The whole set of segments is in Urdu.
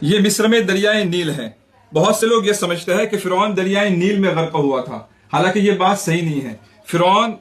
یہ مصر میں دریائے نیل ہے۔ بہت سے لوگ یہ سمجھتے ہیں کہ فرعون دریائے نیل میں غرق ہوا تھا، حالانکہ یہ بات صحیح نہیں ہے۔ فرعون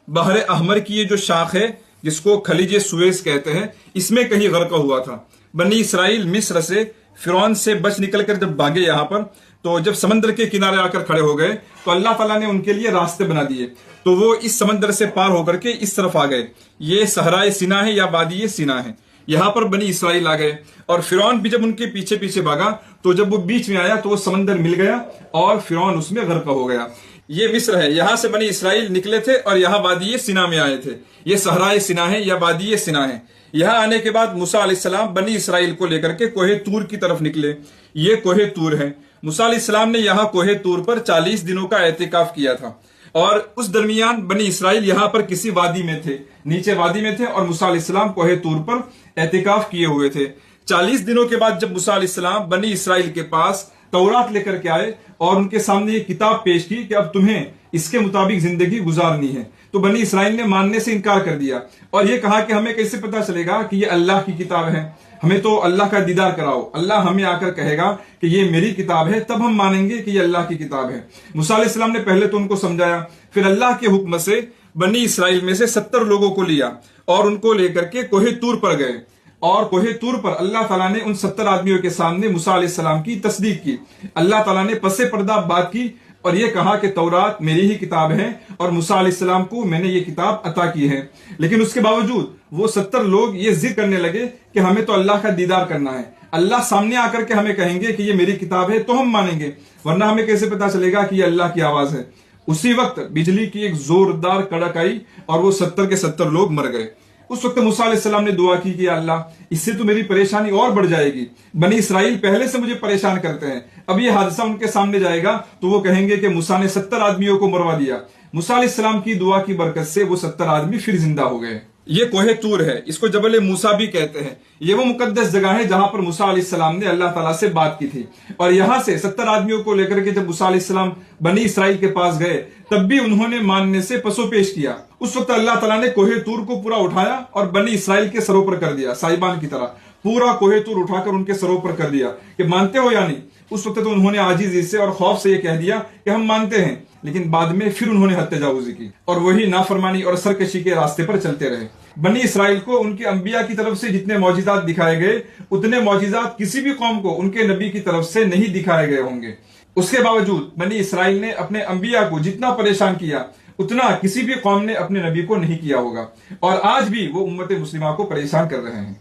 بحر احمر کی یہ جو شاخ ہے جس کو خلیج سویس کہتے ہیں، اس میں کہیں غرق ہوا تھا۔ بنی اسرائیل مصر سے فرعون سے بچ نکل کر جب بھاگے یہاں پر، تو جب سمندر کے کنارے آ کر کھڑے ہو گئے تو اللہ تعالیٰ نے ان کے لیے راستے بنا دیے، تو وہ اس سمندر سے پار ہو کر کے اس طرف آ گئے۔ یہ صحرائے سینا ہے یا وادی سینا ہے، یہاں پر بنی اسرائیل آ گئے، اور فرعون بھی جب ان کے پیچھے پیچھے بھاگا تو جب وہ بیچ میں آیا تو وہ سمندر مل گیا اور فرعون اس میں غرق ہو گیا۔ یہ مصر ہے، یہاں سے بنی اسرائیل نکلے تھے اور یہاں وادی سینا میں آئے تھے۔ یہ صحرائے سینا ہے یا وادی سینا ہے۔ یہاں آنے کے بعد موسیٰ علیہ السلام بنی اسرائیل کو لے کر کے کوہ طور کی طرف نکلے۔ یہ کوہ طور ہے۔ موسیٰ علیہ السلام نے یہاں کوہ طور پر 40 دنوں کا اعتکاف کیا تھا، اور اس درمیان بنی اسرائیل یہاں پر کسی وادی میں تھے، نیچے وادی میں تھے، اور موسیٰ علیہ السلام کوہ طور پر اعتکاف کیے ہوئے تھے۔ 40 دنوں کے بعد جب موسیٰ علیہ السلام بنی اسرائیل کے پاس تورات لے کر کے آئے اور ان کے سامنے یہ کتاب پیش کی کہ اب تمہیں اس کے مطابق زندگی گزارنی ہے، تو بنی اسرائیل نے ماننے سے انکار کر دیا اور یہ کہا کہ ہمیں کیسے پتا چلے گا کہ یہ اللہ کی کتاب ہے، ہمیں تو اللہ کا دیدار کراؤ، اللہ ہمیں آ کر کہے گا کہ یہ میری کتاب ہے تب ہم مانیں گے کہ یہ اللہ کی کتاب ہے۔ موسیٰ علیہ السلام نے پہلے تو ان کو سمجھایا، پھر اللہ کے حکم سے بنی اسرائیل میں سے 70 لوگوں کو لیا اور ان کو لے کر کے کوہ طور پر گئے، اور کوہ طور پر اللہ تعالیٰ نے ان 70 آدمیوں کے سامنے موسیٰ علیہ السلام کی تصدیق کی۔ اللہ تعالیٰ نے پس پردہ بات کی اور یہ کہا کہ تورات میری ہی کتاب ہے اور موسیٰ علیہ السلام کو میں نے یہ کتاب عطا کی ہے۔ لیکن اس کے باوجود وہ 70 لوگ یہ ضد کرنے لگے کہ ہمیں تو اللہ کا دیدار کرنا ہے، اللہ سامنے آ کر کے ہمیں کہیں گے کہ یہ میری کتاب ہے تو ہم مانیں گے، ورنہ ہمیں کیسے پتا چلے گا کہ یہ اللہ کی آواز ہے۔ اسی وقت بجلی کی ایک زوردار کڑک آئی اور وہ 70 کے 70 لوگ مر گئے۔ اس وقت موسیٰ علیہ السلام نے دعا کی کہ اللہ اس سے تو میری پریشانی اور بڑھ جائے گی، بنی اسرائیل پہلے سے مجھے پریشان کرتے ہیں، اب یہ حادثہ ان کے سامنے جائے گا تو وہ کہیں گے کہ موسیٰ نے 70 آدمیوں کو مروا دیا۔ موسیٰ علیہ السلام کی دعا کی برکت سے وہ 70 آدمی پھر زندہ ہو گئے۔ یہ کوہ طور ہے، اس کو جبل موسیٰ بھی کہتے ہیں۔ یہ وہ مقدس جگہ ہے جہاں پر موسیٰ علیہ السلام نے اللہ تعالیٰ سے بات کی تھی، اور یہاں سے 70 آدمیوں کو لے کر کے جب موسیٰ علیہ السلام بنی اسرائیل کے پاس گئے تب بھی انہوں نے ماننے سے پسو پیش کیا۔ اس وقت اللہ تعالیٰ نے کوہ طور کو پورا اٹھایا اور بنی اسرائیل کے سروں پر کر دیا، سائبان کی طرح پورا کوہ طور اٹھا کر ان کے سروں پر کر دیا کہ مانتے ہو یا نہیں۔ اس وقت تو انہوں نے عاجزی سے اور خوف سے یہ کہہ دیا کہ ہم مانتے ہیں، لیکن بعد میں پھر انہوں نے حد تجاوزی کی اور وہی نافرمانی اور سرکشی کے راستے پر چلتے رہے۔ بنی اسرائیل کو ان کے انبیاء کی طرف سے جتنے معجزات دکھائے گئے اتنے معجزات کسی بھی قوم کو ان کے نبی کی طرف سے نہیں دکھائے گئے ہوں گے۔ اس کے باوجود بنی اسرائیل نے اپنے انبیاء کو جتنا پریشان کیا اتنا کسی بھی قوم نے اپنے نبی کو نہیں کیا ہوگا، اور آج بھی وہ امت مسلمہ کو پریشان کر رہے ہیں۔